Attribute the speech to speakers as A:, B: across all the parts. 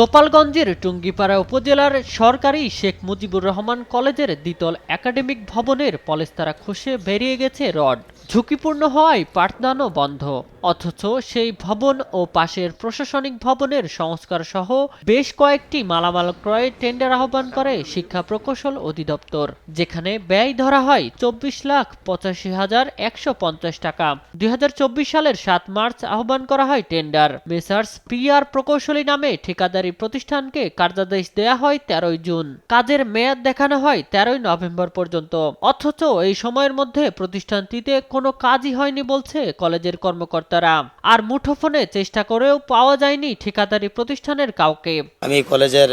A: গোপালগঞ্জের টুঙ্গিপাড়া উপজেলার সরকারি শেখ মুজিবুর রহমান কলেজের দ্বিতল একাডেমিক ভবনের পলেস্তারা খসে বেরিয়ে গেছে রড। ঝুঁকিপূর্ণ হওয়ায় পাঠদানও বন্ধ। অথচ সেই ভবন ও পাশের প্রশাসনিক ভবনের সংস্কার সহ বেশ কয়েকটি মালামাল ক্রয়ে টেন্ডার আহ্বান করে শিক্ষা প্রকৌশল অধিদপ্তর, যেখানে ব্যয় ধরা হয় 24,85,150 টাকা। 2024 সালের 7 মার্চ আহ্বান করা হয় টেন্ডার। মেসার্স PR প্রকৌশলী নামে ঠিকাদারি প্রতিষ্ঠানকে কার্যাদেশ দেয়া হয় 13 জুন। কাজের মেয়াদ দেখানো হয় 13 নভেম্বর পর্যন্ত। অথচ এই সময়ের মধ্যে প্রতিষ্ঠানটিতে কোনো কাজই হয়নি বলছে কলেজের কর্মকর্তারা। আর মুঠোফোনে চেষ্টা করেও পাওয়া যায়নি ঠিকাদারি প্রতিষ্ঠানের কাউকে।
B: আমি কলেজের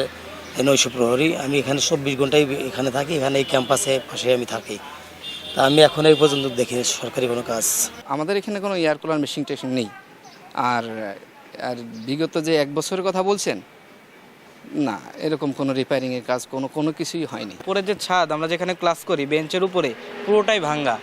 B: নৈশ প্রহরী, আমি এখানে 24 ঘন্টাই এখানে থাকি, এখানে এই ক্যাম্পাসে পাশে আমি থাকি। তা আমি এখন এই পর্যন্ত দেখিনি সরকারি কোনো কাজ।
C: আমাদের এখানে কোনো এয়ার কুলার মেশিন টেশিন নেই। আর বিগত যে 1 বছরের কথা বলছেন, না এরকম কোনো রিপেয়ারিংয়ের কাজ কোনো কিছুই হয়নি।
D: উপরে যে ছাদ, আমরা যেখানে ক্লাস করি বেঞ্চের উপরে পুরোটাই ভাঙ্গা।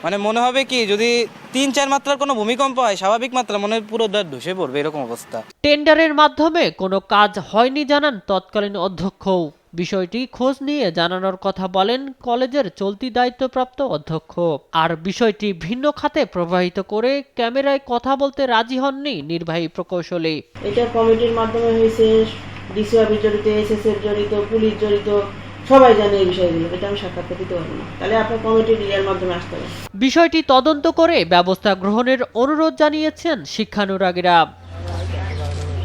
D: মানে মনে হবে কি যদি 3-4 মাত্রার কোনো ভূমিকম্প হয়, স্বাভাবিক মাত্রা মনে পুরো ধসে পড়বে, এরকম অবস্থা।
A: টেন্ডারের মাধ্যমে কোনো কাজ হয়নি জানান তৎকালীন অধ্যক্ষও। বিষয়টি খোঁজ নিয়ে জানানোর কথা বলেন কলেজের চলতি দায়িত্বপ্রাপ্ত অধ্যক্ষ। আর বিষয়টি ভিন্ন খাতে প্রবাহিত করে ক্যামেরায় কথা বলতে রাজি হননি নির্বাহী প্রকৌশলী।
E: এটা কমিটির মাধ্যমে হয়েছে, ডিসি অফিস জড়িত, SSF জড়িত, পুলিশ জড়িত, সবাই জানে এই বিষয়গুলো। এটা আমি সাক্ষাৎ দিতে পারবো না, তাহলে আপনার কমিটির ইয়ের মাধ্যমে আসতে হবে।
A: বিষয়টি তদন্ত করে ব্যবস্থা গ্রহণের অনুরোধ জানিয়েছেন শিক্ষানুরাগীরা।